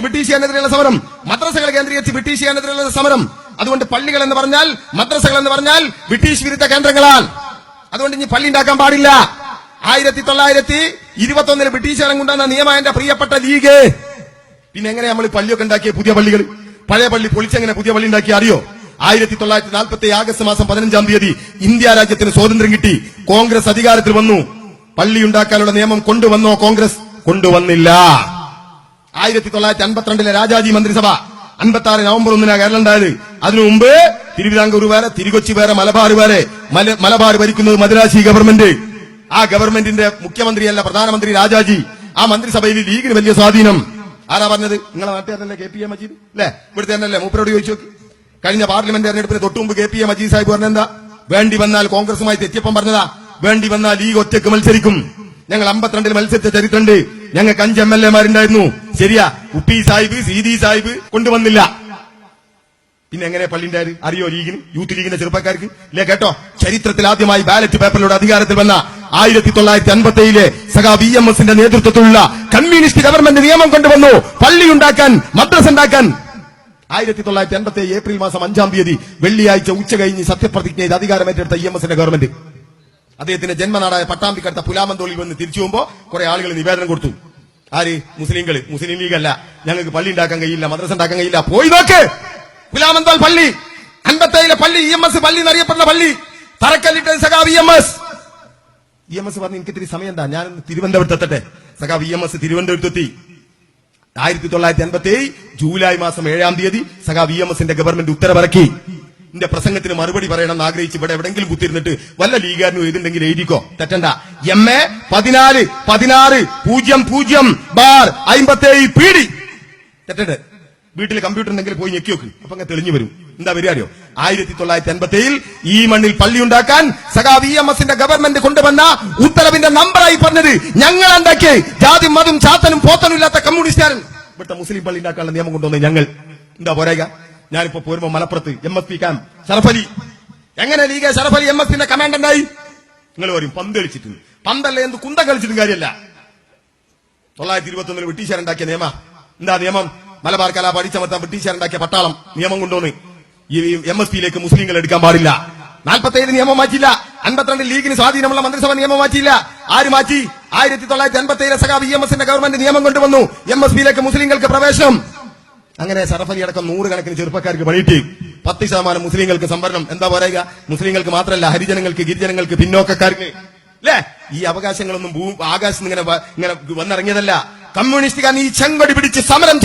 ബ്രിട്ടീഷുകാരനെതിരെയുള്ള സമരം, മദ്രസകൾ കേന്ദ്രീകരിച്ച് ബ്രിട്ടീഷുകാരനെതിരെയുള്ള സമരം. അതുകൊണ്ട് പള്ളികൾ എന്ന് പറഞ്ഞാൽ, മദ്രസകൾ എന്ന് പറഞ്ഞാൽ ബ്രിട്ടീഷ് വിരുദ്ധ കേന്ദ്രങ്ങളാണ്. അതുകൊണ്ട് ഇനി പള്ളി ഉണ്ടാക്കാൻ പാടില്ല. 1921 ബ്രിട്ടീഷുകാരൻ കൊണ്ടുവന്ന നിയമം എന്റെ പ്രിയപ്പെട്ട ലീഗ്. പിന്നെ എങ്ങനെ നമ്മൾ പള്ളിയൊക്കെ ഉണ്ടാക്കിയ പുതിയ പള്ളികൾ? പഴയ പള്ളി പൊളിച്ചെങ്ങനെ പുതിയ പള്ളി ഉണ്ടാക്കി അറിയോ? 1940 ആഗസ്റ്റ് മാസം 15 ഇന്ത്യ രാജ്യത്തിന് സ്വാതന്ത്ര്യം കിട്ടി. കോൺഗ്രസ് അധികാരത്തിൽ വന്നു. പള്ളി ഉണ്ടാക്കാനുള്ള നിയമം കൊണ്ടുവന്നോ? കോൺഗ്രസ് കൊണ്ടുവന്നില്ല. 1952 രാജാജി മന്ത്രിസഭ 56 നവംബർ 1 കേരളം ഉണ്ടായത്. അതിനു മുമ്പ് തിരുവിതാംകൂർ വേറെ, തിരുകൊച്ചി വേറെ, മലബാർ വേറെ. മലബാർ ഭരിക്കുന്നത് മദ്രാശി ഗവൺമെന്റ്. ആ ഗവൺമെന്റിന്റെ മുഖ്യമന്ത്രിയല്ല പ്രധാനമന്ത്രി രാജാജി. ആ മന്ത്രിസഭയിൽ ലീഗിന് വലിയ സ്വാധീനം. ആരാ പറഞ്ഞത്? നിങ്ങളെ നാട്ടുകാരനല്ലേ KP മജീദ് അല്ലെ? ഇവിടുത്തെ തന്നെയല്ലേ? മൂപ്പരോട് ചോദിച്ചു നോക്കി. കഴിഞ്ഞ പാർലമെന്റ് തെരഞ്ഞെടുപ്പിന് തൊട്ടുമുമ്പ് KP മജീദ് സാഹിബ് പറഞ്ഞെന്താ? വേണ്ടി വന്നാൽ കോൺഗ്രസുമായി തെറ്റിയപ്പം പറഞ്ഞതാ, വേണ്ടി വന്നാൽ ലീഗ് ഒറ്റയ്ക്ക് മത്സരിക്കും. ഞങ്ങൾ 52 മത്സരിച്ച ചരിത്രമുണ്ട്. ഞങ്ങൾക്ക് 5 MLA-മാരുണ്ടായിരുന്നു. ശരിയാ, ഉപ്പി സാഹിബ്, സീതി സാഹിബ് കൊണ്ടുവന്നില്ല. പിന്നെ എങ്ങനെ പള്ളി ഉണ്ടായത് അറിയോ? ലീഗിന്, യൂത്ത് ലീഗിന്റെ ചെറുപ്പക്കാർക്ക് ഇല്ലേ? കേട്ടോ, ചരിത്രത്തിൽ ആദ്യമായി ബാലറ്റ് പേപ്പറിലൂടെ അധികാരത്തിൽ വന്ന 1957 സഖാ VMS-ന്റെ നേതൃത്വത്തിലുള്ള കമ്മ്യൂണിസ്റ്റ് ഗവൺമെന്റ് നിയമം കൊണ്ടുവന്നു പള്ളി ഉണ്ടാക്കാൻ, മദ്രസ ഉണ്ടാക്കാൻ. 1987 ഏപ്രിൽ മാസം 5 വെള്ളിയാഴ്ച ഉച്ച കഴിഞ്ഞ് സത്യപ്രതിജ്ഞ ചെയ്ത് അധികാരമേറ്റെടുത്ത EMS-ന്റെ ഗവൺമെന്റ് അദ്ദേഹത്തിന്റെ ജന്മനാടായ പട്ടാമ്പിക്കടുത്ത പുലാമന്തോളിൽ വന്ന് തിരിച്ചു പോകുമ്പോ കുറെ ആളുകൾ നിവേദനം കൊടുത്തു. ആര്? മുസ്ലിംകൾ. മുസ്ലിം ലീഗ് അല്ല, ഞങ്ങൾക്ക് പള്ളി ഉണ്ടാക്കാൻ കഴിയില്ല, മദ്രസ ഉണ്ടാക്കാൻ കഴിയില്ല. പോയി നോക്ക്, പുലാമന്തോൾ പള്ളി, 57 പള്ളി, EMS പള്ളി എന്നറിയപ്പെടുന്ന പള്ളി, തറക്കല്ലിട്ടത് സഖാ VMS. EMS പറഞ്ഞ് എനിക്ക് ഇത്തിരി സമയം എന്താ, ഞാൻ തിരുവനന്തപുരത്തെത്തട്ടെ. സഖാ VMS തിരുവനന്തപുരത്തെത്തി. 1987 ജൂലൈ മാസം 7 സഖാ VMS-ന്റെ ഗവൺമെന്റ് ഉത്തരവിറക്കി. എന്റെ പ്രസംഗത്തിന് മറുപടി പറയണമെന്ന് ആഗ്രഹിച്ച് ഇവിടെ എവിടെങ്കിലും കുത്തിരുന്നിട്ട് വല്ല ലീഗാരനും എഴുതുണ്ടെങ്കിൽ എഴുതിക്കോ, തെറ്റണ്ട. MA 14-16-00-57 PD തെറ്റണ്ട്. വീട്ടിൽ കമ്പ്യൂട്ടർ ഉണ്ടെങ്കിൽ പോയി ഞെക്കി നോക്ക്, അപ്പൊ അങ്ങനെ തെളിഞ്ഞു വരും. എന്താ വരികയോ? 1987 ഈ മണ്ണിൽ പള്ളി ഉണ്ടാക്കാൻ സഖാ VMS-ന്റെ ഗവൺമെന്റ് കൊണ്ടുവന്ന ഉത്തരവിന്റെ നമ്പറായി പറഞ്ഞത് ഞങ്ങൾ ഉണ്ടാക്കി. ജാതി മതം ചാത്തനും പോത്തനും ഇല്ലാത്ത കമ്മ്യൂണിസ്റ്റുകാരൻ ഇവിടുത്തെ മുസ്ലിം പള്ളി ഉണ്ടാക്കാനുള്ള നിയമം കൊണ്ടുവന്നത് ഞങ്ങൾ. എന്താ പോരാക? ഞാനിപ്പോ പോരുമ്പോ മലപ്പുറത്ത് MSP ക്യാമ്പ് ഷറഫലി, എങ്ങനെ ലീഗ് ഷറഫലി MSP-ന്റെ കമാൻഡന്റായി? നിങ്ങൾ പറയും പന്ത് കളിച്ചിട്ടുണ്ട്. പന്തല്ല, എന്ത് കുന്തം കളിച്ചിട്ടും കാര്യമല്ല. 1921 ബ്രിട്ടീഷുകാരുണ്ടാക്കിയ നിയമം. എന്താ നിയമം? മലബാർ കലാ പഠിച്ചമർത്താൻ ബ്രിട്ടീഷുകാരുണ്ടാക്കിയ പട്ടാളം നിയമം കൊണ്ടുവന്ന് ഈ MSP-യിലേക്ക് മുസ്ലിങ്ങൾ എടുക്കാൻ പാടില്ല. 47 നിയമം മാറ്റില്ല. 52 ലീഗിന് സ്വാധീനമുള്ള മന്ത്രിസഭ നിയമം മാറ്റിയില്ല. ആര് മാറ്റി? 1987 സഖാ VMS-ന്റെ ഗവൺമെന്റ് നിയമം കൊണ്ടുവന്നു MSP-യിലേക്ക് മുസ്ലിങ്ങൾക്ക് പ്രവേശനം. അങ്ങനെ ഷറഫലി അടക്കം 100 കണക്കിന് ചെറുപ്പക്കാർക്ക് പണിയിട്ട് 10% മുസ്ലിങ്ങൾക്ക് സംവരണം. എന്താ പറയുക? മുസ്ലിങ്ങൾക്ക് മാത്രമല്ല, ഹരിജനങ്ങൾക്ക്, ഗിരിജനങ്ങൾക്ക്, പിന്നോക്കക്കാർക്ക് അല്ലേ? ഈ അവകാശങ്ങളൊന്നും ആകാശത്ത് ഇങ്ങനെ വന്നിറങ്ങിയതല്ല. കമ്മ്യൂണിസ്റ്റുകാർ ഈ ചെങ്കൊടി പിടിച്ച് സമരം ചെയ്ത്